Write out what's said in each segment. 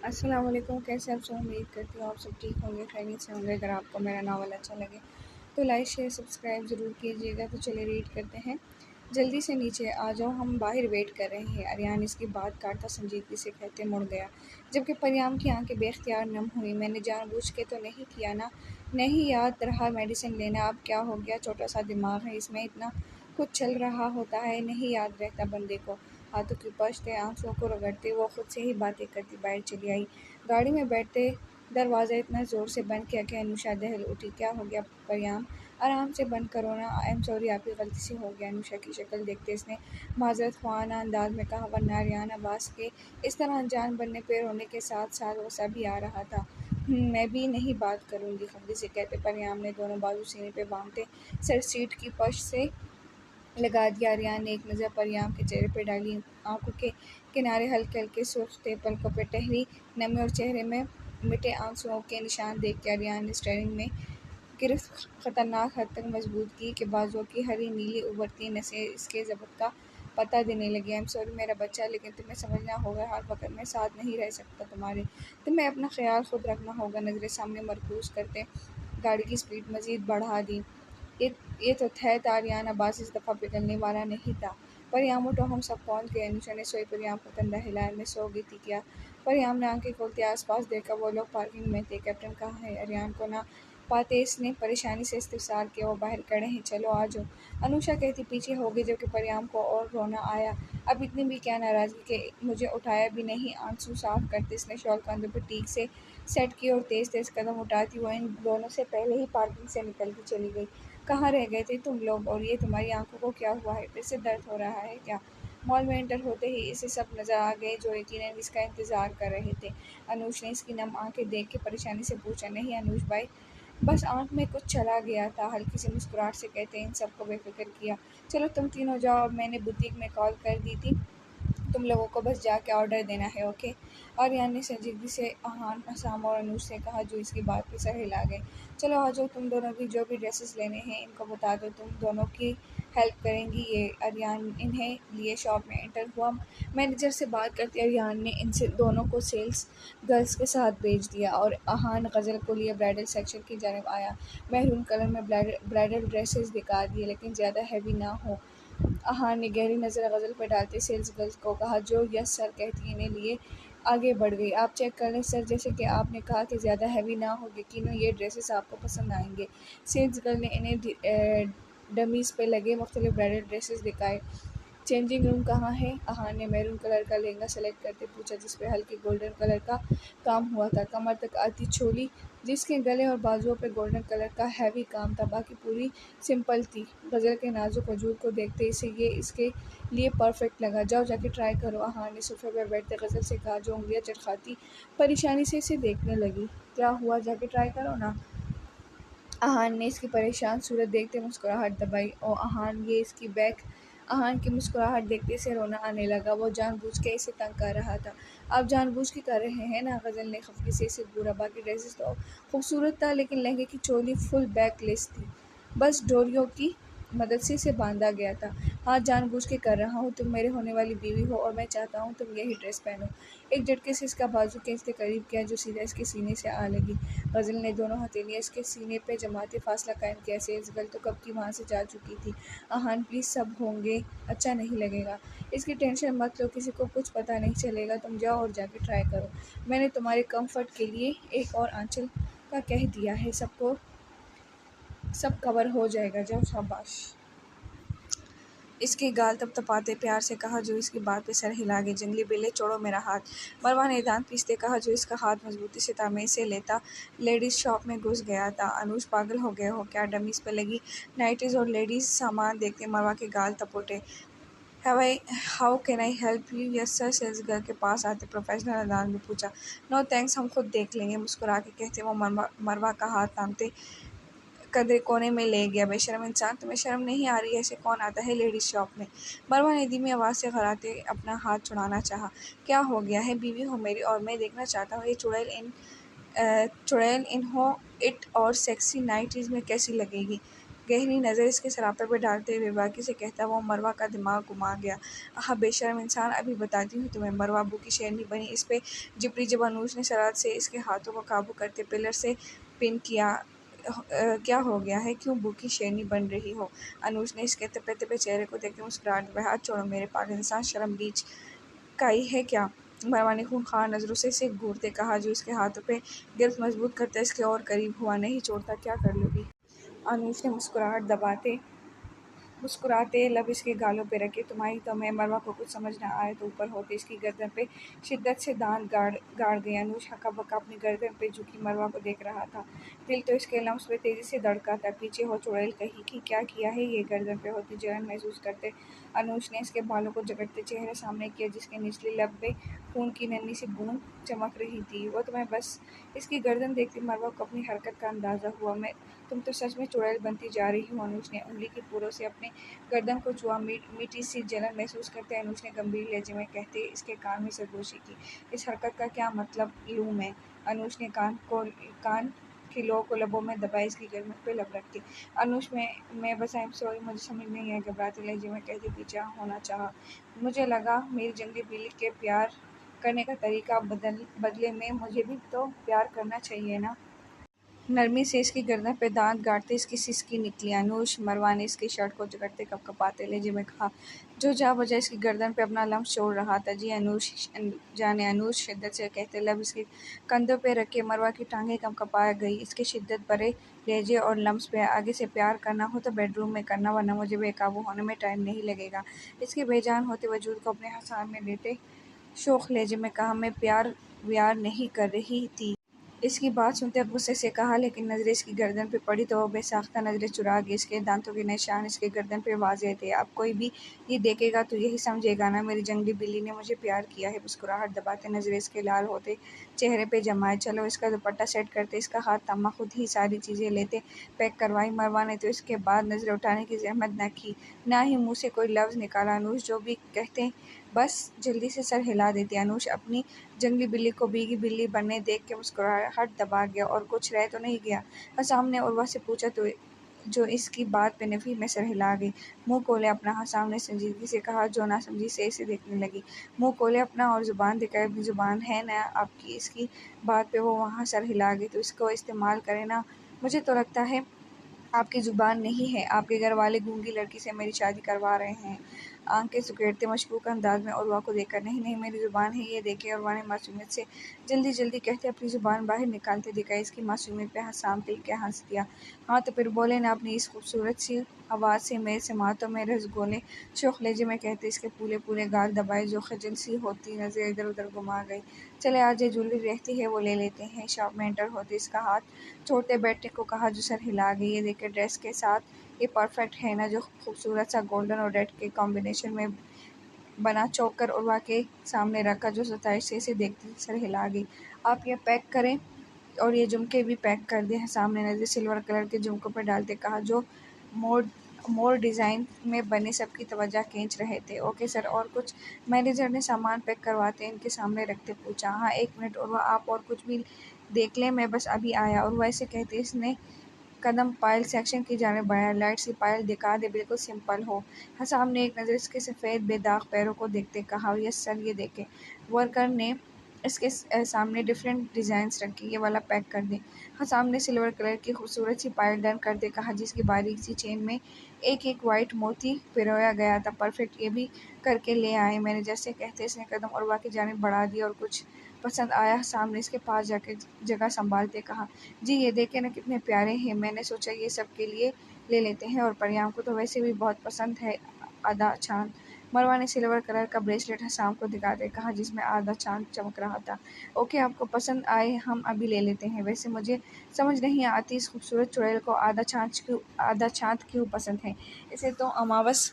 अस्सलाम वालेकुम। कैसे आप सब? उम्मीद करती हूँ आप सब ठीक होंगे, खैरियत से होंगे। अगर आपको मेरा नावल अच्छा लगे तो लाइक शेयर सब्सक्राइब ज़रूर कीजिएगा। तो चलिए रीड करते हैं। जल्दी से नीचे आ जाओ, हम बाहर वेट कर रहे हैं। अरियान इसकी बात काटता संजीदगी से कहते मुड़ गया, जबकि परियाम की आंखें बेख्तियार नम हुई। मैंने जानबूझ के तो नहीं किया ना? नहीं याद रहा मेडिसिन लेना? अब क्या हो गया? छोटा सा दिमाग है, इसमें इतना कुछ चल रहा होता है, नहीं याद रहता बंदे को। हाथों की पश्ते आंसुओं को रगड़ते वो खुद से ही बातें करती बाहर चली आई। गाड़ी में बैठते दरवाज़ा इतना ज़ोर से बंद किया कि अनुषा दहल उठी। क्या हो गया परियाम? आराम से बंद करो ना। आई एम सॉरी, आपकी गलती से हो गया। अनुषा की शक्ल देखते इसने माजरत ख्वाना अंदाज में कहा, वरना आर्यान अब्बास के इस तरह अनजान बनने पे रोने के साथ साथ गुस्सा भी आ रहा था। मैं भी नहीं बात करूँगी, खफगी से कहते परियाम ने दोनों बाजू सीने पे बांधते सर सीट की पश से लगा दिया। आर्यान ने एक नज़र परियाम के चेहरे पर डाली। आंखों के किनारे हल्के हल्के सुर्ख थे, पलकों पर टहरी नमी और चेहरे में मिटे आंसुओं के निशान देख के आर्यान ने स्टीयरिंग में गिरफ्त खतरनाक हद तक मजबूत की कि बाजुओं की हरी नीली उभरती नसें इसके ज़ब्त का पता देने लगी। आई एम सॉरी मेरा बच्चा, लेकिन तुम्हें समझना होगा हर वक्त मैं साथ नहीं रह सकता तुम्हारे। तुम्हें अपना ख्याल खुद रखना होगा। नज़रें सामने मरकूज करते गाड़ी की स्पीड मज़ीद बढ़ा दी। ये ये तो था आर्यान अब्बास इस दफ़ा पिघलने वाला नहीं था। परियाम उठो, हम सब पहुँच गए। अनुषा ने सोई परियाम को कंधा हिलाया। मैं सो गई थी क्या? परियाम ने आंखें खोलते आसपास देखा। वो लोग पार्किंग में थे। कैप्टन कहाँ है? आर्यान को ना पाते इसने परेशानी से इस्तिफसार किया। वो बाहर खड़े हैं, चलो आ जाओ। अनुषा कहती पीछे हो गई, जबकि परियाम को और रोना आया। अब इतनी भी क्या नाराज़गी कि मुझे उठाया भी नहीं। आंसू साफ करते इसने शॉल कंधों पर ठीक से सेट की और तेज़ तेज़ कदम उठाती वो इन दोनों से पहले ही पार्किंग से निकलती चली गई। कहाँ रह गए थे तुम लोग? और ये तुम्हारी आंखों को क्या हुआ है? फिर से दर्द हो रहा है क्या? मॉल में एंटर होते ही इसे सब नज़र आ गए जो यकीनन इसका इंतज़ार कर रहे थे। अनुज ने इसकी नम आंखें देख के परेशानी से पूछा, नहीं अनुज भाई, बस आँख में कुछ चला गया था। हल्की सी मुस्कुराहट से कहते इन सबको बेफिक्र किया। चलो तुम तीनों जाओ, अब मैंने बुटीक में कॉल कर दी थी, तुम लोगों को बस जाके ऑर्डर देना है, ओके? और यान ने संजीदगी से आहान असाम और अनूज से कहा, जो इसकी बात पे सर हिला गए। चलो आ जाओ, तुम दोनों भी जो भी ड्रेसेस लेने हैं इनको बता दो, तुम दोनों की हेल्प करेंगी ये। अरियान इन्हें लिए शॉप में एंटर हुआ। मैनेजर से बात करते अरियान ने इनसे दोनों को सेल्स गर्ल्स के साथ भेज दिया और अहान गज़ल को लिए ब्राइडल सेक्शन की जानब आया। मैरून कलर में ब्राइडल ड्रेसेस दिखा दिए, लेकिन ज़्यादा हैवी ना हो। अहान ने गहरी नज़र गज़ल पर डालते सेल्स गर्ल्स को कहा, जो यस सर कहती इन्हें लिए आगे बढ़ गई। आप चेक कर लें सर, जैसे कि आपने कहा कि ज़्यादा हैवी ना हो, यकीनन ये ड्रेसेस आपको पसंद आएंगे। सेल्स गर्ल ने इन्हें डमीज़ पे लगे मुख्तलिफ ब्राइडल ड्रेसेस दिखाए। चेंजिंग रूम कहाँ है? अहान ने मैरून कलर का लहंगा सेलेक्ट करते पूछा, जिस पे हल्के गोल्डन कलर का काम हुआ था। कमर तक आती चोली, जिसके गले और बाजुओं पे गोल्डन कलर का हैवी काम था, बाकी पूरी सिंपल थी। गज़ल के नाजुक वजूद को देखते इसे ये इसके लिए परफेक्ट लगा। जाओ जाके ट्राई करो। अहान ने सोफे पर बैठते गज़ल से कहा, जो उंगलियां चटखाती परेशानी से इसे देखने लगी। क्या हुआ, जाके ट्राई करो ना। अहान ने इसकी परेशान सूरत देखते मुस्कुराहट दबाई। ओ अहान, ये इसकी बैक। अहान की मुस्कुराहट देखते इसे रोना आने लगा। वो जानबूझ के इसे तंग कर रहा था। आप जानबूझ के कर रहे हैं ना? गज़ल ने खफगी से इसे घूरा। बाकी ड्रेसेस तो खूबसूरत था, लेकिन लहंगे की चोली फुल बैक लेस थी, बस डोरियों की मदद से इसे बांधा गया था। हाँ, जानबूझ के कर रहा हूँ, तुम मेरे होने वाली बीवी हो और मैं चाहता हूँ तुम यही ड्रेस पहनो। एक झटके से इसका बाजू खींचते करीब किया, जो सीधा इसके सीने से आ लगी। गज़ल ने दोनों हथेलियाँ इसके सीने पे जमाते फासला कायम किया। सेल्स गर्ल तो कब की वहाँ से जा चुकी थी। अहान प्लीज़, सब होंगे, अच्छा नहीं लगेगा। इसकी टेंशन मत लो, किसी को कुछ पता नहीं चलेगा। तुम जाओ और जाके ट्राई करो। मैंने तुम्हारे कम्फर्ट के लिए एक और आंचल का कह दिया है, सबको सब कवर हो जाएगा। जाओ, शाबाश। इसकी गाल तपतपाते प्यार से कहा, जो इसकी बात पे सर हिला गई। जंगली बिल्ले, छोड़ो मेरा हाथ। मरवा ने दांत पीसते कहा, जो इसका हाथ मजबूती से था। मैं इसे लेता लेडीज़ शॉप में घुस गया था। अनुज, पागल हो गए हो क्या? डमीज़ पे लगी नाइटीज़ और लेडीज़ सामान देखते मरवा के गाल तपोटे। How can I help you? Yes sir, sales girl के पास आते प्रोफेशनल अंदाज में पूछा। नो थैंक्स, हम खुद देख लेंगे, मुस्कुरा के कहते वो मरवा का हाथ थामते कदरे कोने में ले गया। बेशर्म इंसान, तुम्हें शर्म नहीं आ रही? ऐसे कौन आता है लेडीज़ शॉप में? मरवा ने धीमी आवाज़ से घराते अपना हाथ छुड़ाना चाहा। क्या हो गया है? बीवी हो मेरी और मैं देखना चाहता हूँ ये चुड़ैल इन हो इट और सेक्सी नाइटीज़ में कैसी लगेगी। गहरी नज़र इसके सरापे पर डालते हुए बाकी से कहता, वो मरवा का दिमाग घुमा गया। आह बेशर्म इंसान, अभी बताती हूँ तुम्हें। मरवा अबू की शेरनी बनी इस पे जिपड़ी जब अनूश ने शरारत से इसके हाथों को काबू करते पिलर से पिन किया। क्या हो गया है, क्यों भूखी शेरनी बन रही हो? अनूश ने इसके तपे तपे चेहरे को देखते मुस्कुराहट दबाई। हाथ छोड़ो मेरे पागल इंसान, शर्म लीच काई है क्या? मरवा ने खूंखार नजरों से इसे घूरते कहा, जो इसके हाथों पे गिरफ्त मजबूत करता इसके और करीब हुआ। नहीं छोड़ता, क्या कर लोगी? अनूश ने मुस्कुराते लब इसके गालों पे रखे। तुम्हारी तो मैं। मरवा को कुछ समझ न आए तो ऊपर होते इसकी गर्दन पे शिद्दत से दांत गाड़ गए। अनूश हक्का बक्का अपनी गर्दन पे झुकी मरवा को देख रहा था। दिल तो इसके लम्स पे तेजी से धड़का था। पीछे हो चुड़ैल कहीं की, क्या किया है ये? गर्दन पे होती जलन महसूस करते अनूश ने इसके बालों को जकड़ते चेहरे सामने किया, जिसके निचली लब पे खून की नन्ही सी बूंद चमक रही थी। वो तुम्हें बस इसकी गर्दन देखती मरवा को अपनी हरकत का अंदाजा हुआ। मैं तुम तो सच में चुड़ैल बनती जा रही हो। अनूश ने उंगली की पूरों से अपने गर्दन को छुआ। मीठी सी जलन महसूस करते अनूश ने गंभीर लहजे में कहते इसके कान में सरगोशी की। इस हरकत का क्या मतलब लूँ मैं? अनूश ने कान की लो को लबों में दबाई, इसकी गर्दन पे लब रखती। अनूश मैं बस आई एम सॉरी, मुझे समझ नहीं आया। घबराते लहजे में कहती पीछे होना चाहा। मुझे लगा मेरी जंगली बिल्ली के प्यार करने का तरीका बदले में मुझे भी तो प्यार करना चाहिए ना। नरमी से इसकी गर्दन पे दांत गाड़ते इसकी सिसकी निकली। अनूश, मरवा ने इसकी शर्ट को जकड़ते कपकपाते लहजे में कहा, जो जा बजा इसकी गर्दन पे अपना लम्स छोड़ रहा था। जी अनूश जाने। अनूश शिद्दत से कहते लब इसके कंधों पे रखे मरवा की टांगें कपकपा गई इसके शिद्दत भरे लहजे और लम्स पे। आगे से प्यार करना हो तो बेडरूम में करना, वरना मुझे बेकाबू होने में टाइम नहीं लगेगा। इसके बेजान होते वजूद को अपने हसाम में लेते शोख लहजे में कहा, मैं प्यार व्यार नहीं कर रही थी। इसकी बात सुनते अब गुस्से से कहा, लेकिन नज़रें इसकी गर्दन पे पड़ी तो वो बेसाख्ता नज़रें चुरा गई। इसके दांतों के निशान इसके गर्दन पे वाज़ेह थे। अब कोई भी ये देखेगा तो यही समझेगा ना मेरी जंगली बिल्ली ने मुझे प्यार किया है। मुस्कुराहट दबाते नज़रें इसके लाल होते चेहरे पे जमाए। चलो इसका दुपट्टा सेट करते। इसका हाथ थामा, खुद ही सारी चीज़ें लेते पैक करवाई। मरवा ने तो इसके बाद नज़रें उठाने की जहमत न की, ना ही मुँह से कोई लफ्ज़ निकाला। अनूश जो भी कहते बस जल्दी से सर हिला देते। अनूश अपनी जंगली बिल्ली को भीगी बिल्ली बनने देख के मुस्कुराहट दबा गया। और कुछ रह तो नहीं गया? हसाम ने उर्वा से पूछा तो जो इसकी बात पे नफ़ी में सर हिला गई। मुंह खोले अपना। हसाम ने संजीदगी से कहा, जो नासमझी से इसे देखने लगी। मुंह खोले अपना और ज़ुबान दिखाए। अपनी ज़ुबान है ना आपकी? इसकी बात पे वो वहाँ सर हिला गई तो इसको इस्तेमाल करें ना। मुझे तो लगता है आपकी ज़ुबान नहीं है। आपके घर वाले गूंगी लड़की से मेरी शादी करवा रहे हैं। आंखें सुखेड़ते मशकूक अंदाज में उर्वा को देखकर, नहीं नहीं मेरी ज़ुबान है ये देखे। उर्वा ने मासूमियत से जल्दी जल्दी कहते अपनी ज़ुबान बाहर निकालते दिखाई। इसकी मासूमियत पे हसाम तिल के हंस दिया। हाँ तो फिर बोले ना अपनी इस खूबसूरत सी आवाज़ से मेरे समातों में रसगोले। शोख लहजे में कहते इसके पूरे पूरे गाल दबाए, जो खजल सी होती नज़र इधर उधर घुमा गई। चले आज ये ज्वेलरी रहती है वो ले लेते हैं। शॉप में एंटर होते इसका हाथ छोड़ते बैठने को कहा, जो सर हिला गई। ये देखे ड्रेस के साथ ये परफेक्ट है ना, जो खूबसूरत सा गोल्डन और रेड के कॉम्बिनेशन में बना। चौकर उर्वा के सामने रखा, जो सताइश से इसे देखते सर हिला गई। आप ये पैक करें और ये झुमके भी पैक कर दें। सामने नजर सिल्वर कलर के झुमकों पर डालते कहा, जो मोर मोर डिज़ाइन में बने सबकी तवज्जो खींच रहे थे। ओके सर, और कुछ? मैनेजर ने सामान पैक करवाते इनके सामने रखते पूछा। हाँ 1 मिनट उर्वा, आप और कुछ भी देख लें, मैं बस अभी आया। उर्वा इसे कहते इसने कदम पायल सेक्शन की जानिब बढ़ाया। लाइट सी पायल दिखा दे, बिल्कुल सिंपल हो। हसाम ने एक नज़र इसके सफ़ेद बेदाग पैरों को देखते कहा, यस सर ये देखें। वर्कर ने इसके सामने डिफरेंट डिज़ाइंस रखे, ये वाला पैक कर दें। हसाम ने सिल्वर कलर की खूबसूरत सी पायल डन कर दे कहा, जिसकी बारीक सी चेन में एक एक वाइट मोती पिरोया गया था। परफेक्ट, ये भी करके ले आए। मैंने जैसे कहते इसने कदम उर्वा की जानिब बढ़ा दिया। और कुछ पसंद आया? सामने इसके पास जाके जगह संभालते कहा, जी ये देखें ना कितने प्यारे हैं। मैंने सोचा ये सब के लिए ले लेते हैं, और परियाम को तो वैसे भी बहुत पसंद है आधा चांद। मरवा ने सिल्वर कलर का ब्रेसलेट हसाम को दिखाते कहा, जिसमें आधा चांद चमक रहा था। ओके आपको पसंद आए, हम अभी ले लेते हैं। वैसे मुझे समझ नहीं आती इस खूबसूरत चुड़ैल को आधा चांद क्यों पसंद है? इसे तो अमावस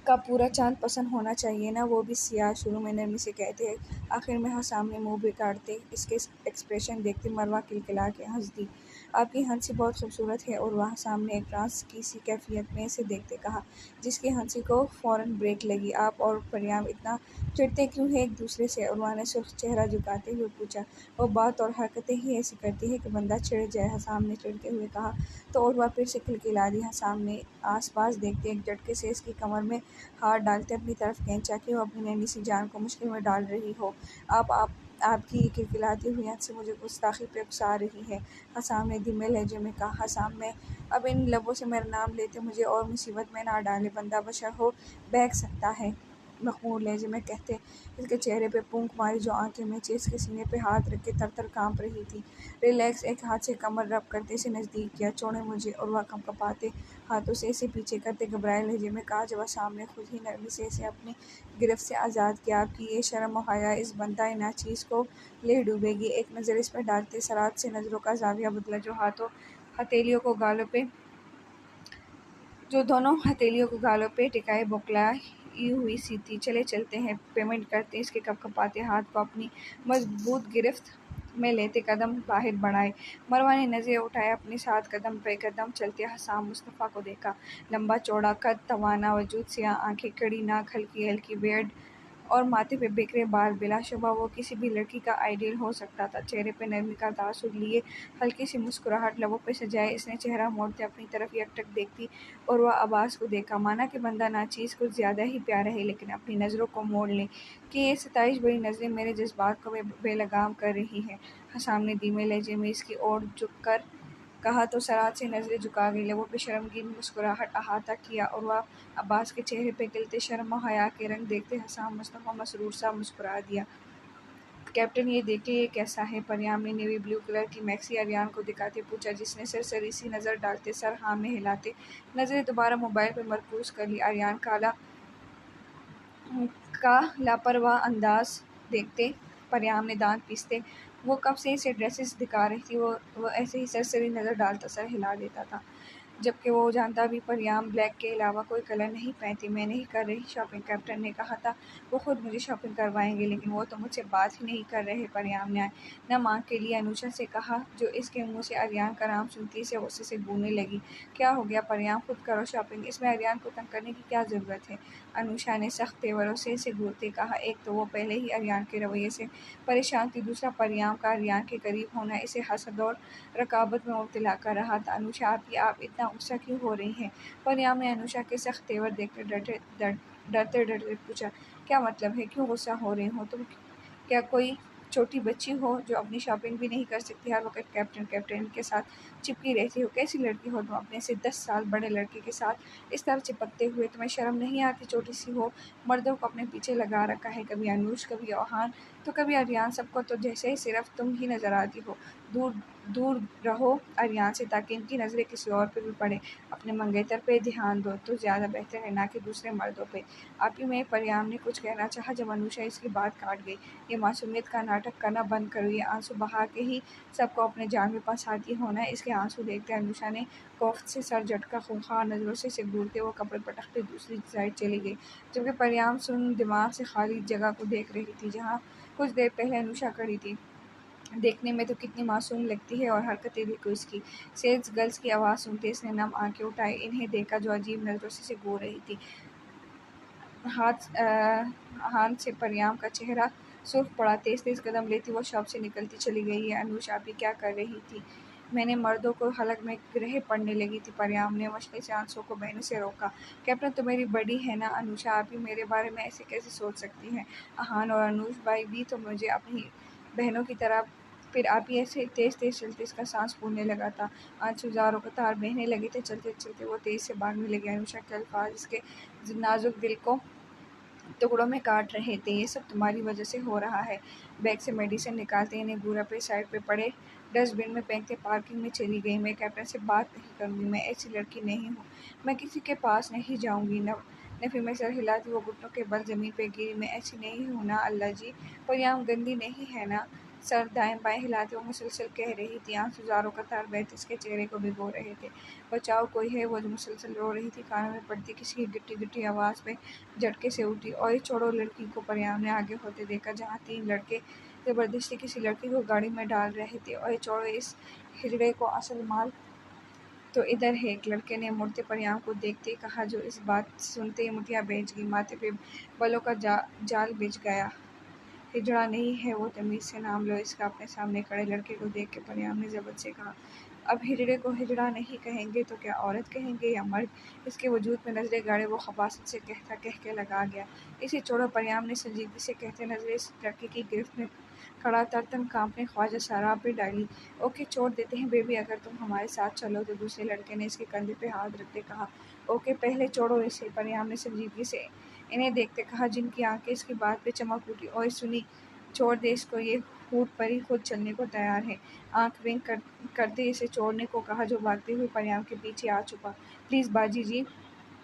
का पूरा चांद पसंद होना चाहिए ना, वो भी सियाह। शुरू में नरमी से कहते हैं आखिर में हाँ सामने मुँह भी काटते इसके एक्सप्रेशन देखते मरवा किलकिला के हंस दी। आपकी हंसी बहुत खूबसूरत है। और वह सामने एक ट्रांस की सी कैफियत में इसे देखते कहा, जिसकी हंसी को फ़ौरन ब्रेक लगी। आप और परियाम इतना चिढ़ते क्यों हैं एक दूसरे से? उर्वा ने सुर्ख चेहरा झुकाते हुए पूछा। वो बात और हरकतें ही ऐसी करती है कि बंदा चिढ़ जाए, हसाम ने चिढ़ते हुए कहा। तो उर्वा फिर से खिलखिला दी। हसाम ने आस पास देखते एक झटके से इसकी कमर में हाथ डालते अपनी तरफ खींचा कि वो अपनी नन्ही सी जान को मुश्किल में डाल रही हो। आपकी खिलखिलाती हुई हंसी मुझे गुस्ताखी पे उकसा रही है, हसाम ने धीमे लहजे में कहा। हसाम में अब इन लबों से मेरा नाम लेते मुझे और मुसीबत में ना डाले, बंदा बशर हो बहक सकता है, मखमूर लहजे में कहते इसके चेहरे पे फूंक मारी जो आंखें नीचे इसके सीने पे हाथ रख के थर-थर कांप रही थी। रिलैक्स, एक हाथ से कमर रब करते इसे नज़दीक किया। छोड़े मुझे। और वह कंपकपाते हाथों से इसे पीछे करते घबराए लहजे में कहा, जब सामने खुद ही नरमी से इसे अपनी गिरफ्त से आज़ाद किया। आपकी ये शर्म और हया इस बंदा नाचीज़ को ले डूबेगी। एक नज़र इस पर डालते सरात से नज़रों का ज़ाविया बदला, जो दोनों हथेलियों को गालों पे टिकाए बौखलाई हुई सी थी। चले चलते हैं, पेमेंट करते इसके कपकपाते हाथ को अपनी मजबूत गिरफ्त में लेते कदम बाहर बढ़ाए। मरवा ने नज़रें उठाए अपने साथ कदम पे कदम चलते हसाम मुस्तफ़ा को देखा। लंबा चौड़ा कद, तवाना वजूद, सियाह आंखें, कड़ी नाक, हल्की हल्की बियर्ड और माथे पे बिखरे बाल। बिलाशुबा वो किसी भी लड़की का आइडियल हो सकता था। चेहरे पे नरमी का तासुर लिए हल्की सी मुस्कुराहट लबों पे सजाए इसने चेहरा मोड़ते अपनी तरफ एकटक देखती और वह अब्बास को देखा। माना कि बंदा नाचीज़ कुछ ज़्यादा ही प्यारा है, लेकिन अपनी नज़रों को मोड़ ले कि ये 27 बड़ी नज़रें मेरे जज्बात को बेलगाम कर रही हैं। हसाम ने धीमे लहजे में इसकी ओर झुक कर कहा तो सरात से नज़रें झुका गई। लबों पे शर्मगीन मुस्कुराहट अहाता किया और वह अब्बास के चेहरे पे खिलते शर्म और हया के रंग देखते हसाम मुस्तफ़ा मसरूर सा मुस्कुरा दिया। कैप्टन ये देखिए ये कैसा है? परियाम ने नेवी ब्लू कलर की मैक्सी आर्यन को दिखाते पूछा, जिसने सरसरी सी नज़र डालते सर हाँ में हिलाते नज़रें दोबारा मोबाइल पर मरकूज कर ली। आर्यन का लापरवाह अंदाज देखते परियाम ने दांत पीसते वो कब से इसे ड्रेसेस दिखा रही थी। वो ऐसे ही सरसरी नज़र डालता सर हिला देता था, जबकि वो जानता भी परियाम ब्लैक के अलावा कोई कलर नहीं पहनती। मैं नहीं कर रही शॉपिंग, कैप्टन ने कहा था वो खुद मुझे शॉपिंग करवाएंगे, लेकिन वो तो मुझसे बात ही नहीं कर रहे। परियाम ने नम आंख के लिए अनुषा से कहा, जो इसके मुंह से आर्यन का नाम सुनती से गुस्से से गूंजने लगी। क्या हो गया परियाम, खुद करो शॉपिंग, इसमें आर्यन को तंग करने की क्या ज़रूरत है? अनुषा ने सख्त तेवरों से इसे घूरते कहा। एक तो वो पहले ही आर्यन के रवैये से परेशान थी, दूसरा परियाम का आर्यन के करीब होना इसे हसद और रकाबत में मुब्तला कर रहा था। अनुषा आप इतना गुस्सा क्यों हो रही हैं? परियाम ने अनुषा के सख्त तेवर देखकर डरते डरते पूछा, क्या मतलब है, क्यों गुस्सा हो रही हो तुम? क्या कोई छोटी बच्ची हो जो अपनी शॉपिंग भी नहीं कर सकती, हर वक्त कैप्टन कैप्टन के साथ चिपकी रहती हो? कैसी लड़की हो तुम? अपने से 10 साल बड़े लड़के के साथ इस तरह चिपकते हुए तुम्हें शर्म नहीं आती? छोटी सी हो, मर्दों को अपने पीछे लगा रखा है, कभी अनुज, कभी ओहान, तो कभी आर्यन, सबको तो जैसे ही सिर्फ तुम ही नज़र आती हो। दूर दूर रहो आर्यन से, ताकि इनकी नज़रें किसी और पे भी पड़े। अपने मंगेतर पे ध्यान दो तो ज़्यादा बेहतर है, ना कि दूसरे मर्दों पे। आप ही में परियाम ने कुछ कहना चाहा, जब अनुषा इसकी बात काट गई। ये मासूमियत का नाटक करना बंद करो, ये आंसू बहा के ही सबको अपने जान में फंसाती होना है। इसके आंसू देखते अनुषा ने कोफ्त से सर झटका, खूंखार नज़रों से इसे घूरते वो कपड़े पटकते दूसरी साइड चली गई, जबकि परियाम सुन दिमाग से खाली जगह को देख रही थी जहाँ कुछ देर पहले अनुषा खड़ी थी। देखने में तो कितनी मासूम लगती है, और हरकतें देखो इसकी। सेल्स गर्ल्स की आवाज़ सुनते इसने नम आंखें उठाई, इन्हें देखा जो अजीब नज़रों से इसे घूर रही थी। हाथ से परियाम का चेहरा सुर्ख पड़ा। तेज तेज कदम लेती वो शॉप से निकलती चली गई है। अनुषा भी क्या कर रही थी? मैंने मर्दों को हलक में ग्रह पड़ने लगी थी। परियाम ने मुश्किल से आंसू को बहने से रोका। कैप्टन तो मेरी बड़ी है ना अनुषा, आप ही मेरे बारे में ऐसे कैसे सोच सकती हैं? अहान और अनुज भाई भी तो मुझे अपनी बहनों की तरह। फिर आप ही ऐसे तेज तेज चलते इसका सांस फूलने लगा था, आंसू ज़ारों का तार बहने लगे थे। चलते चलते वो तेज से भागने लगे। अनुषा के अल्फाज इसके नाजुक दिल को टुकड़ों में काट रहे थे। ये सब तुम्हारी वजह से हो रहा है। बैग से मेडिसिन निकालते इन्हें घूरा पे साइड पे पड़े डस्टबिन में फेंकते पार्किंग में चली गई। मैं कैप्टन से बात नहीं करूँगी, मैं ऐसी लड़की नहीं हूँ, मैं किसी के पास नहीं जाऊँगी। नफ़ी में सर हिलाती वो घुटनों के बल ज़मीन पे गिरी। मैं ऐसी नहीं हूँ ना अल्लाह जी, परियाम गंदी नहीं है ना? सर दाएं बाएं हिलाते हुए मुसलसल कह रही थी। आंसू ज़ारों कतार बहते उसके चेहरे को भिगो रहे थे। बचाओ, कोई है, वो जो मुसलसल रो रही थी। कानों में पड़ती किसी की गिट्टी गिट्टी आवाज़ पे झटके से उठी। ओए छोड़ो लड़की को, परियाम ने आगे होते देखा जहाँ 3 लड़के ज़बरदस्ती किसी लड़की को गाड़ी में डाल रहे थे। ओए छोड़ो इस हिजड़े को, असल माल तो इधर है। एक लड़के ने मुड़ते परियाम को देखते ही कहा, जो इस बात सुनते ही मुठियाँ भींच गई। माथे पे बलों का जाल बिछ गया। हिजड़ा नहीं है वो, तमीज़ से नाम लो इसका। अपने सामने खड़े लड़के को देख के परियाम ने ज़बत से कहा, अब हिजड़े को हिजड़ा नहीं कहेंगे तो क्या औरत कहेंगे या मर्द? इसके वजूद में नज़रें गाड़े वो खबासत से कह के लगा गया, इसे छोड़ो। परियाम ने संजीदगी से कहते नज़रें इस लड़के की गिरफ्त में खड़ा तरतन कांपने ख्वाजा शराब पे डाली। ओके, छोड़ देते हैं बेबी, अगर तुम हमारे साथ चलो तो। दूसरे लड़के ने इसके कंधे पे हाथ रखते कहा, ओके, पहले छोड़ो इसे। परियाम ने संजीदगी से इन्हें देखते कहा, जिनकी आंखें इसकी बात पे चमक उठी। ओए सुनी, छोड़ दे इसको, ये हूट परी खुद चलने को तैयार है। आंख विंक करते इसे छोड़ने को कहा, जो भागते हुए परियाम के पीछे आ चुका। प्लीज़ बाजी जी,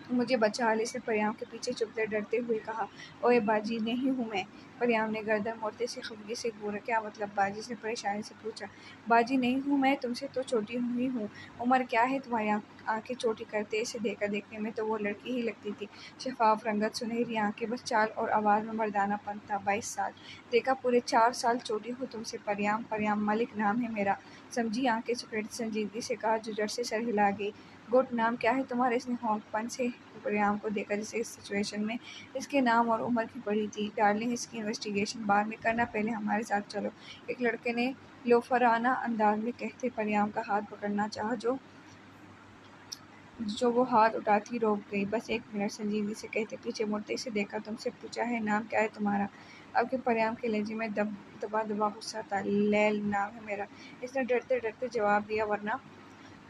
मुझे बचा ले, से परियाम के पीछे चुपते डरते हुए कहा। ओए बाजी नहीं हूँ मैं। परियाम ने गर्दन मोड़ते से खफगी से घूरा। क्या मतलब? बाजी ने परेशानी से पूछा। बाजी नहीं हूँ मैं, तुमसे तो छोटी हुई हूँ। उम्र क्या है तुम्हारी? आंखें छोटी करते इसे देखा। देखने में तो वो लड़की ही लगती थी। शफाफ रंगत, सुनहरी आंखें, बस चाल और आवाज़ में मर्दानापन था। 22 साल। देखा, पूरे 4 साल छोटी हो तुमसे। परियाम, परियाम मलिक नाम है मेरा, समझी? आंखें सुखेड़ती संजीदगी से कहा, जो जड़ से सर हिला गई। गुड, नाम क्या है तुम्हारा? इसने होंकपन से परियाम को देखा, जैसे इस सिचुएशन में इसके नाम और उम्र की पड़ी थी। डार्लिंग, इसकी इन्वेस्टिगेशन बाद में करना, पहले हमारे साथ चलो। एक लड़के ने लोफराना अंदाज में कहते परियाम का हाथ पकड़ना चाहा, जो वो हाथ उठाती रोक गई। बस 1 मिनट, संजीदगी से कहते पीछे मुड़ते इसे देखा। तुमसे पूछा है नाम क्या है तुम्हारा? अब के परियाम के लहजे में दबा दबा गुस्सा था। लैल नाम है मेरा, इसने डरते डरते जवाब दिया, वरना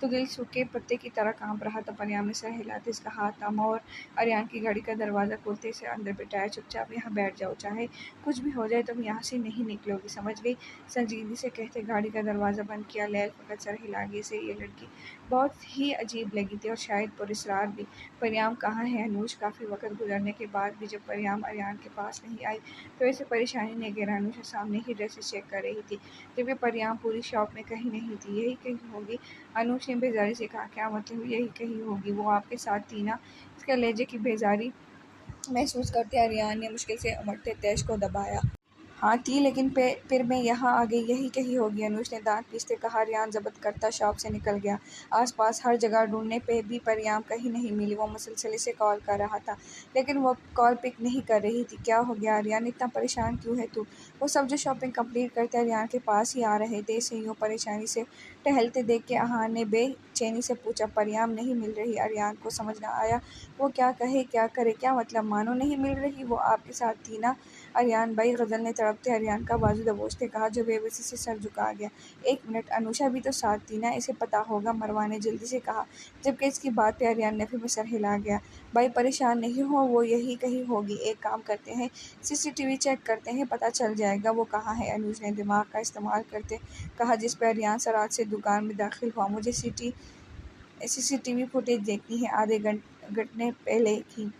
तो दिल सूखे पत्ते की तरह कांप रहा था। परियाम ने सर हिलाते इसका हाथ थामा और अरियान की गाड़ी का दरवाज़ा खोलते इसे अंदर बिठाया। चुपचाप यहाँ बैठ जाओ, चाहे कुछ भी हो जाए तुम यहाँ से नहीं निकलोगी, समझ गई? संजीदगी से कहते गाड़ी का दरवाज़ा बंद किया। लैल फकत सर हिला गई। इसे ये लड़की बहुत ही अजीब लगी थी और शायद पुरस्रार भी। परियाम कहाँ है? अनूश काफ़ी वक्त गुजरने के बाद भी जब परियाम अरियान के पास नहीं आई तो इसे परेशानी ने घेरा। अनूशा सामने ही ड्रेसेस चेक कर रही थी, जबकि परियाम पूरी शॉप में कहीं नहीं थी। यही कहीं होगी, अनूश ने बेजारी से कहा। क्या मतलब? यही कहीं होगी, वो आपके साथ थी ना? इसके लहजे की बेजारी महसूस करते अरियान ने मुश्किल से उमड़ते तेज को दबाया। हाँ थी, लेकिन फिर मैं यहाँ आ गई, यही कहीं होगी, अनुज ने दांत पीसते कहा। रियान ज़ब्त करता शॉप से निकल गया। आसपास हर जगह ढूंढने पे भी परियाम कहीं नहीं मिली। वो मुसलसल से कॉल कर रहा था, लेकिन वो कॉल पिक नहीं कर रही थी। क्या हो गया रियान, इतना परेशान क्यों है तू? वो सब जो शॉपिंग कंप्लीट करते रियान के पास ही आ रहे थे। इसे यूँ परेशानी से टहलते देख के अहान ने बेचैनी से पूछा। परियाम नहीं मिल रही। अरियान को समझ न आया वो क्या कहे क्या करे। क्या मतलब? मानो नहीं मिल रही? वो आपके साथ थी ना? अरियान भाई, गज़ल ने तड़पते अरियान का बाजू दबोचते कहा, जो बेबसी से सर झुका गया। 1 मिनट, अनुषा भी तो साथ थी ना, इसे पता होगा, मरवा ने जल्दी से कहा, जबकि इसकी बात पे अरियान नफी में सर हिला गया। भाई परेशान नहीं हो, वो यही कहीं होगी। एक काम करते हैं, सीसीटीवी चेक करते हैं, पता चल जाएगा वो कहाँ है। अनुज ने दिमाग का इस्तेमाल करते कहा, जिस पर अरियान सराज से दुकान में दाखिल हुआ। मुझे सीसीटीवी फुटेज देखनी है, आधे घंटे पहले की।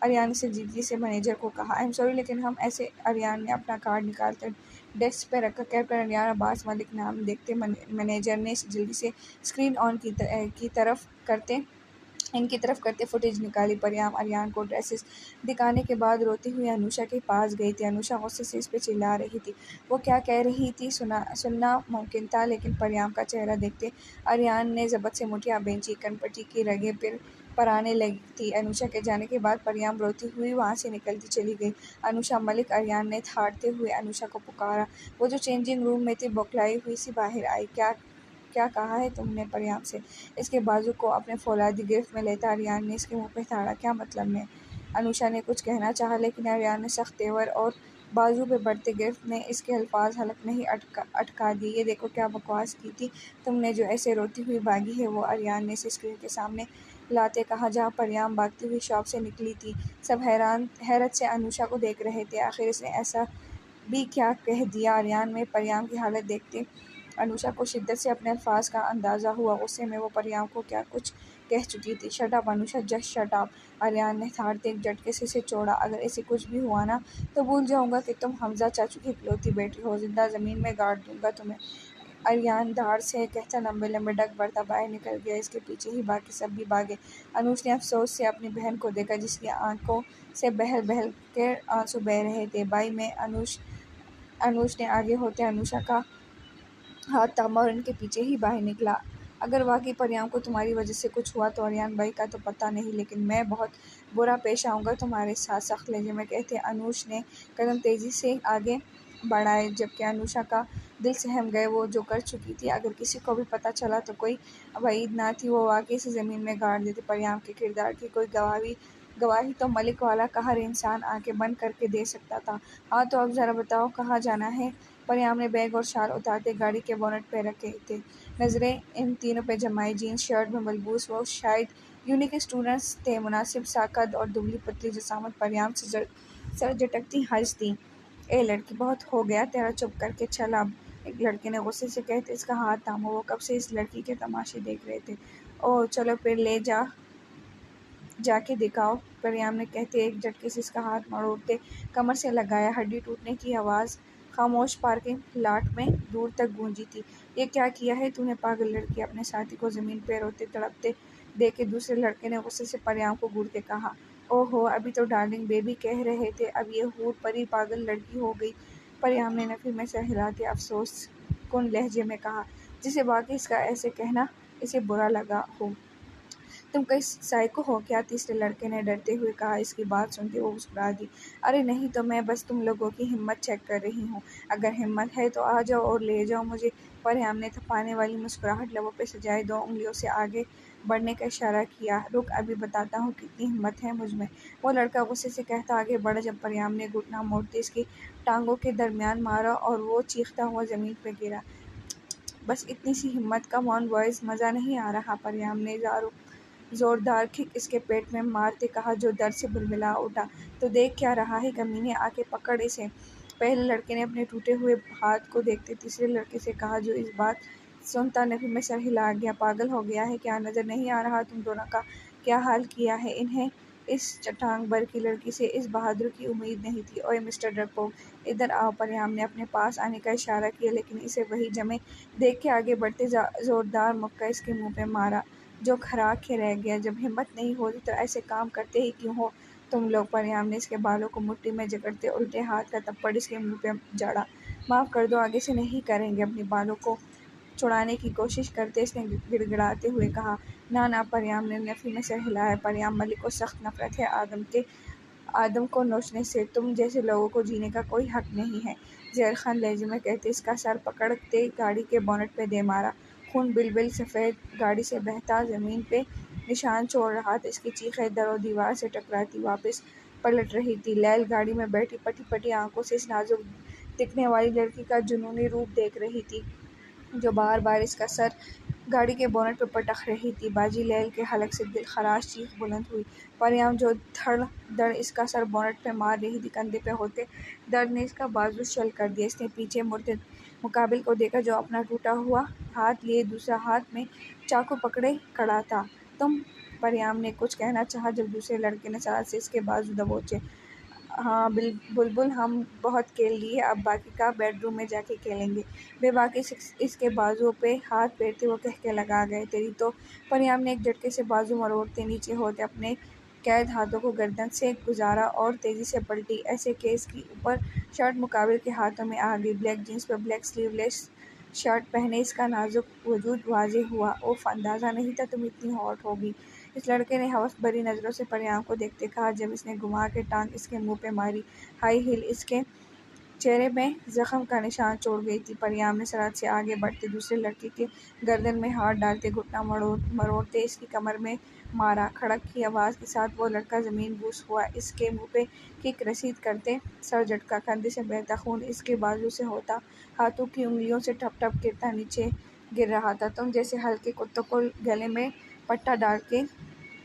अरियान ने संजीदगी से मैनेजर को कहा। आई एम सॉरी, लेकिन हम ऐसे। अरियान ने अपना कार्ड निकालकर डेस्क पर रखा। कैप्टन अरियान अब्बास मलिक नाम देखते मैनेजर ने जल्दी से स्क्रीन ऑन की तरफ करते इनकी तरफ करते फुटेज निकाली। परियाम अरियान को ड्रेसेस दिखाने के बाद रोती हुई अनुषा के पास गई थी। अनुषा गुस्से से इस पे चिल्ला रही थी। वो क्या कह रही थी सुनना मुमकिन था, लेकिन परियाम का चेहरा देखते अरियान ने ज़बत से मुठियाँ बेंची। कनपटी की रगें पर आने लगी थी। अनुषा के जाने के बाद परियाम रोती हुई वहाँ से निकलती चली गई। अनुषा मलिक, अरियान ने ठाड़ते हुए अनुषा को पुकारा। वो जो चेंजिंग रूम में थी बौखलाई हुई सी बाहर आई। क्या क्या कहा है तुमने? परियाम से इसके बाजू को अपने फौलादी गिरफ्त में लेता अरियान ने इसके मुंह पे थाड़ा। क्या मतलब में? अनुषा ने कुछ कहना चाहा, लेकिन अरियान ने सख्त तेवर और बाजू पे बढ़ते गिरफ्त में इसके अल्फाज हलक नहीं अटका दिए। ये देखो क्या बकवास की थी तुमने, जो ऐसे रोती हुई भागी है वो। अरियान ने इसे स्क्रीन के सामने लाते कहा, जहाँ परियाम भागती हुई शॉप से निकली थी। सब हैरत से अनुषा को देख रहे थे। आखिर इसने ऐसा भी क्या कह दिया? अरियान में परियाम की हालत देखते अनुषा को शिद्दत से अपने अल्फाज का अंदाज़ा हुआ। गुस्से में वो परियाम को क्या कुछ कह चुकी थी। Shut up Anusha, just shut up. Aryan ने थाड़ते एक झटके से इसे छोड़ा। अगर ऐसे कुछ भी हुआ ना तो भूल जाऊंगा कि तुम हमजा चाचू की इकलौती बेटी हो। जिंदा जमीन में गाड़ दूंगा तुम्हें। आर्यन धाड़ से कहता लंबे लंबे डग बढ़ता बाहर निकल गया। इसके पीछे ही बाकी सब भी भागे। अनुज ने अफसोस से अपनी बहन को देखा जिसकी आंखों से बहल बहल के आंसू बह रहे थे। बाई में अनुज ने आगे होते अनुषा का हाथ थामा और इनके पीछे ही बाहर निकला। अगर वाकई परियां को तुम्हारी वजह से कुछ हुआ तो आर्यन भाई का तो पता नहीं, लेकिन मैं बहुत बुरा पेश आऊंगा तुम्हारे साथ, सख्त लहजे में कहते अनुज ने कदम तेजी से आगे बढ़ाए, जबकि अनुषा का दिल सहम गए वो जो कर चुकी थी। अगर किसी को भी पता चला तो कोई वईद ना थी, वो वाकई से ज़मीन में गाड़ देते। परियां के किरदार की कोई गवाही तो मलिक वाला कहर इंसान आंखें बंद करके दे सकता था। हाँ तो अब ज़रा बताओ कहाँ जाना है। परियां ने बैग और शाल उतारते गाड़ी के बोनट पे रखे थे। नजरें इन तीनों पे जमाई। जीन्स शर्ट में मलबूस वो शायद यूनिक स्टूडेंट्स थे। मुनासिब सा कद और दुबली पतली जसामत। परियां से सर झटकती हंसती। ए लड़की, बहुत हो गया तेरा, चुप करके चल अब। एक लड़के ने गुस्से से कहते इसका हाथ थामा। वो कब से इस लड़की के तमाशे देख रहे थे। ओह चलो फिर ले जाके दिखाओ। परियां ने कहते एक झटके से इसका हाथ मरोड़ते कमर से लगाया। हड्डी टूटने की आवाज़ खामोश पार्किंग लॉट में दूर तक गूंजी थी। ये क्या किया है तूने पागल लड़की। अपने साथी को ज़मीन पे रोते तड़पते देखे दूसरे लड़के ने गुस्से से परियां को घूरते कहा। ओहो, अभी तो डार्लिंग बेबी कह रहे थे, अब ये हूर परी पागल लड़की हो गई। परियां ने नफी में सर हिलाते अफसोस कुन लहजे में कहा, जिसे बाकी इसका ऐसे कहना इसे बुरा लगा हो। तुम कहीं साइको हो क्या। तीसरे लड़के ने डरते हुए कहा। इसकी बात सुनते वो मुस्कुरा दी। अरे नहीं तो मैं बस तुम लोगों की हिम्मत चेक कर रही हूँ। अगर हिम्मत है तो आ जाओ और ले जाओ मुझे। परियां ने थपाने वाली मुस्कुराहट लबों पे सजाए 2 उंगलियों से आगे बढ़ने का इशारा किया। रुक, अभी बताता हूँ कितनी हिम्मत है मुझमें। वो लड़का गुस्से से कहता आगे बढ़ा, जब परियां ने घुटना मोड़ते इसकी टांगों के दरमियान मारा और वो चीखता हुआ जमीन पर गिरा। बस इतनी सी हिम्मत। कम ऑन बॉयज, मज़ा नहीं आ रहा। परियां ने जोरदार किक इसके पेट में मारते कहा, जो दर्द से बिलबिला उठा। तो देख क्या रहा है कमीने, आके पकड़ इसे। पहले लड़के ने अपने टूटे हुए हाथ को देखते तीसरे लड़के से कहा, जो इस बात सुनता नफी में सर हिला गया। पागल हो गया है क्या, नजर नहीं आ रहा तुम दोनों का क्या हाल किया है। इन्हें इस चट्टान भर की लड़की से इस बहादुर की उम्मीद नहीं थी। ओए मिस्टर डरपोक, इधर आओ। परियां ने अपने पास आने का इशारा किया, लेकिन इसे वही जमे देख के आगे बढ़ते जोरदार मुक्का इसके मुंह पे मारा, जो खराक के रह गया। जब हिम्मत नहीं होती तो ऐसे काम करते ही क्यों हो तुम लोग। परियां ने इसके बालों को मुट्ठी में जकड़ते उल्टे हाथ का थप्पड़ इसके मुंह पे जड़ा। माफ़ कर दो, आगे से नहीं करेंगे। अपने बालों को छुड़ाने की कोशिश करते इसने गिड़गिड़ाते हुए कहा। ना, परियां ने नफी में सर हिलाया। परियां, मलिक को सख्त नफरत है आदम को नोचने से। तुम जैसे लोगों को जीने का कोई हक नहीं है। जहर खान लहजे में कहते इसका सर पकड़ते गाड़ी के बोनट पे दे मारा। खून बिलबिल सफ़ेद गाड़ी से बहता ज़मीन पे निशान छोड़ रहा था। इसकी चीखें दरो दीवार से टकराती वापस पलट रही थी। लैल गाड़ी में बैठी पटी पटी आंखों से इस नाजुक दिखने वाली लड़की का जुनूनी रूप देख रही थी, जो बार बार इसका सर गाड़ी के बोनट पर पटक रही थी। बाजी लैल के हलक से दिल खराश चीख बुलंद हुई। परियां जो धड़ धड़ इसका सर बोनट पे मार रही थी, कंधे पे होते दर्द ने इसका बाजू शल कर दिया। इसने पीछे मुड़ते मुकाबिल को देखा, जो अपना टूटा हुआ हाथ लिए दूसरा हाथ में चाकू पकड़े खड़ा था। तुम। परियां ने कुछ कहना चाहा, जब दूसरे लड़के ने सराद से इसके बाजू दबोचे। हाँ बुलबुल, हम बहुत खेल लिए, अब बाकी का बेडरूम में जाके खेलेंगे। बेबाकी इसके बाजुओं पे हाथ फेरते वो कह के लगा गए, तेरी तो। परियां ने एक झटके से बाजू मरोड़ते नीचे होते अपने कैद हाथों को गर्दन से गुजारा और तेजी से पलटी। ऐसे केस की ऊपर शर्ट मुकाबिल के हाथों में आ गई। ब्लैक जीन्स पर ब्लैक स्लीवलेस शर्ट पहने इसका नाजुक वजूद वाज़े हुआ। ओफ, अंदाज़ा नहीं था तुम इतनी हॉट होगी। इस लड़के ने हवस भरी नज़रों से परियां को देखते कहा, जब इसने घुमा के टांग इसके मुंह पे मारी। हाई हील इसके चेहरे में जख्म का निशान छोड़ गई थी। परियां ने सराद से आगे बढ़ते दूसरे लड़के के गर्दन में हाथ डालते घुटना मरोड़ते इसकी कमर में मारा। खड़क की आवाज़ के साथ वो लड़का ज़मीन बूस हुआ। इसके मुंह पे किक रसीद करते सर झटका। कंधे से बहता खून इसके बाजू से होता हाथों की उंगलियों से ठप ठप गिरता नीचे गिर रहा था। तुम जैसे हल्के कुत्तों को गले में पट्टा डाल के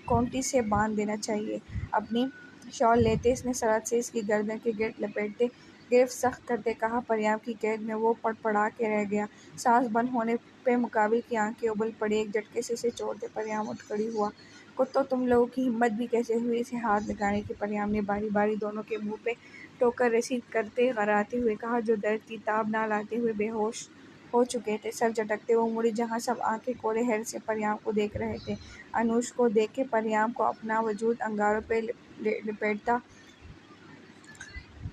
कोंटी से बांध देना चाहिए। अपनी शॉल लेते इसने सराद से इसकी गर्दन के गिर्द लपेटते गिरफ्त सख्त करते कहा। परियाम की कैद में वो पड़पड़ा के रह गया। सांस बंद होने पे मुकाबिल की आंखें उबल पड़ी। एक झटके से छोड़ते परियाम उठ खड़ी हुआ। कुत्तों, तुम लोगों की हिम्मत भी कैसे हुई इसे हाथ लगाने की? परियाम ने बारी बारी दोनों के मुंह पे टोकर रसीद करते कराते हुए कहा, जो दर्द की ताब ना लाते हुए बेहोश हो चुके थे। सर झटकते वो मुड़ी जहां सब आंखें खोले हैरत से परियाम को देख रहे थे। अनूश को देख के परियाम को अपना वजूद अंगारों पे लपेटता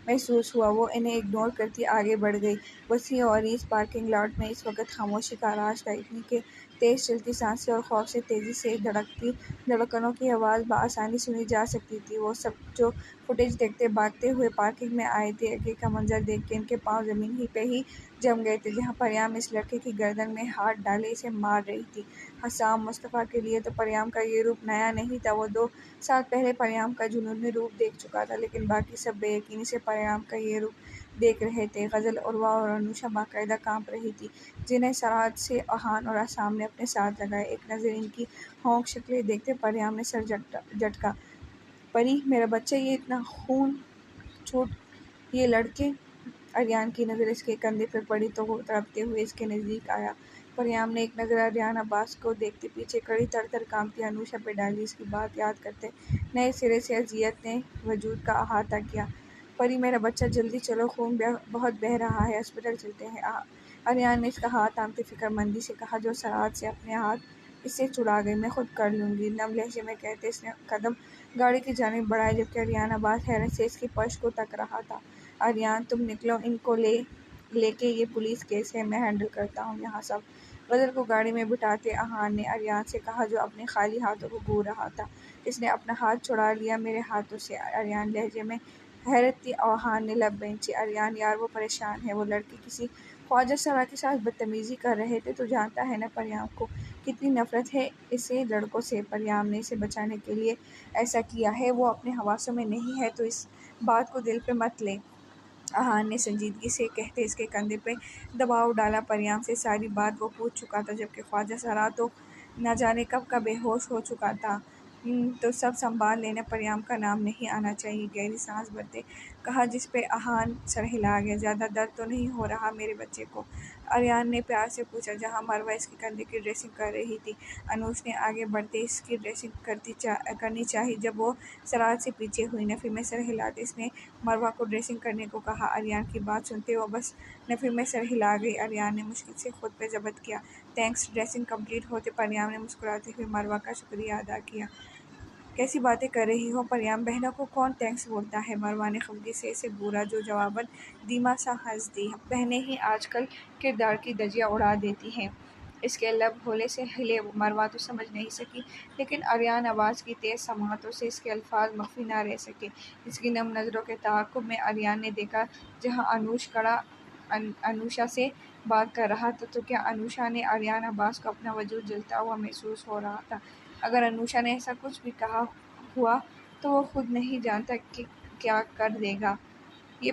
महसूस हुआ। वो इन्हें इग्नोर करती आगे बढ़ गई। वसी और इस पार्किंग लॉट में इस वक्त खामोशी का राज था। इतनी के तेज चलती सांसें और खौफ से तेजी से धड़कती धड़कनों की आवाज़ बआसानी सुनी जा सकती थी। वो सब जो फुटेज देखते भागते हुए पार्किंग में आए थे, आगे का मंजर देख के इनके पाँव ज़मीन ही पे ही जम गए थे। जहाँ परियाम इस लड़के की गर्दन में हाथ डाले इसे मार रही थी। हसाम मुस्तफ़ा के लिए तो परियाम का ये रूप नया नहीं था। वो 2 साल पहले परियाम का जुनूनी रूप देख चुका था, लेकिन बाकी सब बेयकीनी से परियाम का ये रूप देख रहे थे। गज़ल, उर्वा और अनुषा बाकायदा कांप रही थी, जिन्हें सराहत से अहान और आसाम ने अपने साथ लगाए। एक नज़र इनकी होंक शक्लें देखते परियाम ने सर झटका। परी, मेरा बच्चा, ये इतना खून छूट ये लड़के? अरियान की नज़र इसके कंधे पर पड़ी तो वो तड़पते हुए इसके नज़दीक आया। परियाम ने एक नज़र अरियान अब्बास को देखते पीछे खड़ी थर-थर कांपती अनुषा पे डाली। इसकी बात याद करते नए सिरे से अज़ियत ने वजूद का अहाता किया। परी, मेरा बच्चा, जल्दी चलो, खून बहुत बह रहा है, हॉस्पिटल चलते हैं। अरियान ने इसका हाथ थामते फिक्रमंदी से कहा, जो सराहत से अपने हाथ इससे छुड़ा गई। मैं खुद कर लूँगी, नम लहजे में कहते इसने कदम गाड़ी की जानिब बढ़ाए, जबकि अरियान अब्बास हैरत से इसकी फर्श को तक रहा था। अरियान, तुम निकलो, इनको लेके, ये पुलिस केस है, मैं हैंडल करता हूँ यहाँ सब। गज़ल को गाड़ी में बिठाते अहान ने अरियान से कहा, जो अपने खाली हाथों को घूर रहा था। इसने अपना हाथ छुड़ा लिया मेरे हाथों से। अरियान लहजे में हैरत थी। अहान ने लब बेंची। अरियान यार, वो परेशान है। वो लड़के किसी ख्वाजा सरा के साथ बदतमीज़ी कर रहे थे। तो जानता है ना परियाम को कितनी नफ़रत है इसे लड़कों से। परियाम ने इसे बचाने के लिए ऐसा किया है। वो अपने हवासों में नहीं है तो इस बात को दिल पे मत ले। अहान ने संजीदगी से कहते इसके कंधे पे दबाव डाला। परियाम से सारी बात वो पूछ चुका था, जबकि ख्वाजा सरा तो न जाने कब का बेहोश हो चुका था। तो सब संभाल लेना, परियाम का नाम नहीं आना चाहिए। गहरी सांस भरते कहा, जिस पे अहान सर हिला गया। ज़्यादा दर्द तो नहीं हो रहा मेरे बच्चे को? अरियान ने प्यार से पूछा। जहाँ मरवा इसके कंधे की ड्रेसिंग कर रही थी, अनुज ने आगे बढ़ते इसकी ड्रेसिंग करनी चाहिए। जब वो सराहत से पीछे हुई, नफ़ी में सर हिलाते इसने मरवा को ड्रेसिंग करने को कहा। अरियान की बात सुनते वो बस नफ़ी में सर हिला गई। अरियान ने मुश्किल से खुद पे ज़ब्त किया। थैंक्स। ड्रेसिंग कंप्लीट होते परियाम ने मुस्कुराते हुए मरवा का शुक्रिया अदा किया। कैसी बातें कर रही हो परियाम, बहनों को कौन थैंक्स बोलता है? मरवा ने खफगी से इसे घूरा, जो जवाबन धीमा सा हंस दी। बहनें ही आजकल किरदार की धज्जियां उड़ा देती हैं। इसके लब भोले से हिले। मरवा तो समझ नहीं सकी, लेकिन अरियान आवाज़ की तेज़ समाअतों से इसके अल्फाज मख्फी ना रह सके। इसकी नम नज़रों के ताक़ुब में अरियान ने देखा, जहाँ अनुषा से बात कर रहा था, तो क्या अनुषा ने अरियान अब्बास को अपना वजूद जलता हुआ महसूस हो रहा था। अगर अनुषा ने ऐसा कुछ भी कहा हुआ तो वो खुद नहीं जानता कि क्या कर देगा। ये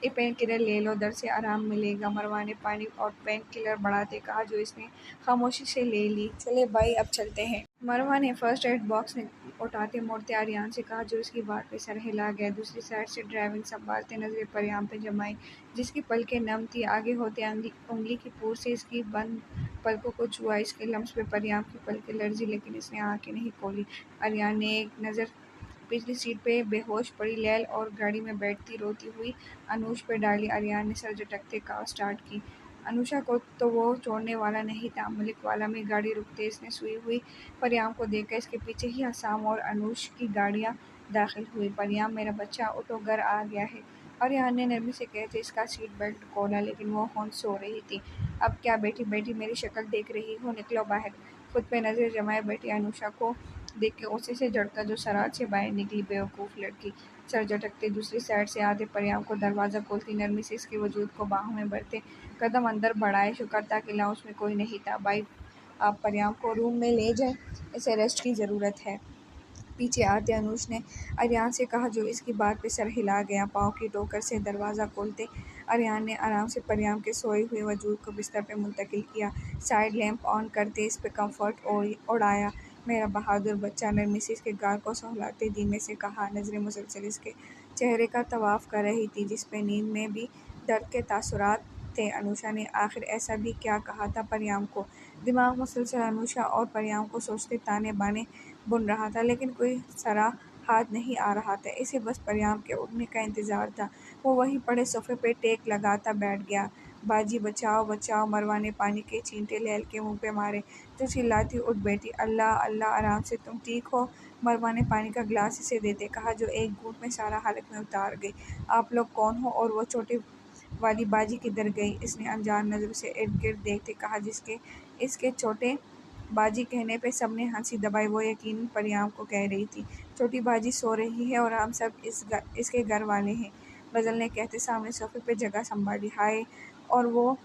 पेन किलर ले लो, दर्द से आराम मिलेगा। मरवा ने पानी और पेन किलर बढ़ाते कहा, जो इसने खामोशी से ले ली। चले भाई, अब चलते हैं। मरवा ने फर्स्ट एड बॉक्स उठाते मोड़ते आर्यन से कहा, जो इसकी बात पे सर हिला गया। दूसरी साइड से ड्राइविंग संभालते नजरें परियाम पे जमाई, जिसकी पलकें नम थी। आगे होते उंगली की पूर से इसकी बंद पलकों को छुआ। इसके लम्स पे परियाम की पलकें लर्जी, लेकिन इसने आंखें नहीं खोली। आर्यन ने एक नज़र पिछली सीट पे बेहोश पड़ी लैल और गाड़ी में बैठती रोती हुई अनुष पे डाली। आर्यन ने सर झटकते कार स्टार्ट की। अनुषा को तो वो छोड़ने वाला नहीं था। मलिक वाला में गाड़ी रुकते इसने सुई हुई परियाम को देखकर इसके पीछे ही हसाम और अनुष की गाड़ियां दाखिल हुई। परियाम, मेरा बच्चा, उठो, घर आ गया है। आर्यन ने नरमी से कहते इसका सीट बेल्ट खोला, लेकिन वो होंठ सो रही थी। अब क्या बैठी बैठी मेरी शक्ल देख रही हो, निकलो बाहर। खुद पे नजर जमाए बैठी अनुषा को देख के गुस्से से झड़का, जो सराज से बाहर निकली। बेवकूफ़ लड़की। सर झटकते दूसरी साइड से आते परियाम को दरवाज़ा खोलती नरमी से इसके वजूद को बाहों में भरते कदम अंदर बढ़ाए। शुक्र था कि लाउंज में कोई नहीं था। भाई, आप परियाम को रूम में ले जाएं, इसे रेस्ट की ज़रूरत है। पीछे आते अनुज ने आर्यन से कहा, जो इसकी बात पे सर हिला गया। पाँव की ठोकर से दरवाज़ा खोलते आर्यन ने आराम से परियाम के सोए हुए वजूद को बिस्तर पे मुंतकिल किया। साइड लैंप ऑन करते इस पे कंफर्ट उड़ाया। मेरा बहादुर बच्चा, नरमी से इसके गाल को सहलाते धीमे से कहा। नज़रें मुसलसल इसके चेहरे का तवाफ कर रही थी, जिस पे नींद में भी दर्द के तासुरात थे। अनुषा ने आखिर ऐसा भी क्या कहा था परियाम को? दिमाग मुसलसल अनुषा और परियाम को सोचते ताने बाने बुन रहा था, लेकिन कोई सरा हाथ नहीं आ रहा था। इसे बस परियाम के उठने का इंतजार था। वो वहीं पड़े सोफे पे टेक लगाता बैठ गया। बाजी बचाओ बचाओ, मरवा ने पानी के छींटे लहल के मुंह पे मारे तो चिल्लाती उठ बैठी। अल्लाह अल्लाह, आराम से, तुम ठीक हो? मरवा ने पानी का गिलास इसे देते कहा, जो एक घूंट में सारा हालत में उतार गई। आप लोग कौन हो और वो छोटी वाली बाजी किधर गई? इसने अनजान नजरों से इर्द गिर्द देखते कहा। जिसके इसके छोटे बाजी कहने पे सबने हंसी दबाई। वो यकीनन परियाम को कह रही थी। छोटी बाजी सो रही है और हम सब इसके घर वाले हैं, गजल ने कहते सामने सोफे पे जगह संभाली। हाय, और वो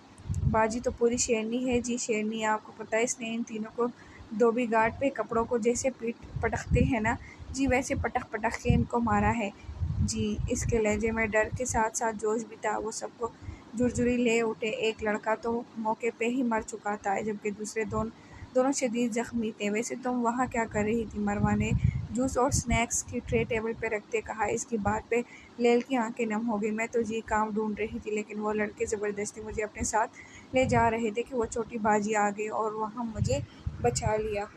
बाजी तो पूरी शेरनी है जी। शेरनी? आपको पता है इसने इन तीनों को धोबी घाट पे कपड़ों को जैसे पीट पटकते हैं ना जी, वैसे पटक पटक के इनको मारा है जी। इसके लहजे में डर के साथ साथ जोश भी था। वो सबको झुरझुरी ले उठे। एक लड़का तो मौके पे ही मर चुका था, जबकि दूसरे दोनों शदीद जख्मी थे। वैसे तुम वहाँ क्या कर रही थी? मरवा ने जूस और स्नैक्स की ट्रे टेबल पे रखते कहा। इसकी बात पे लैल की आंखें नम हो गई। मैं तो जी काम ढूंढ रही थी, लेकिन वो लड़के ज़बरदस्ती मुझे अपने साथ ले जा रहे थे कि वो छोटी बाजी आ गई और वहाँ मुझे बचा लिया।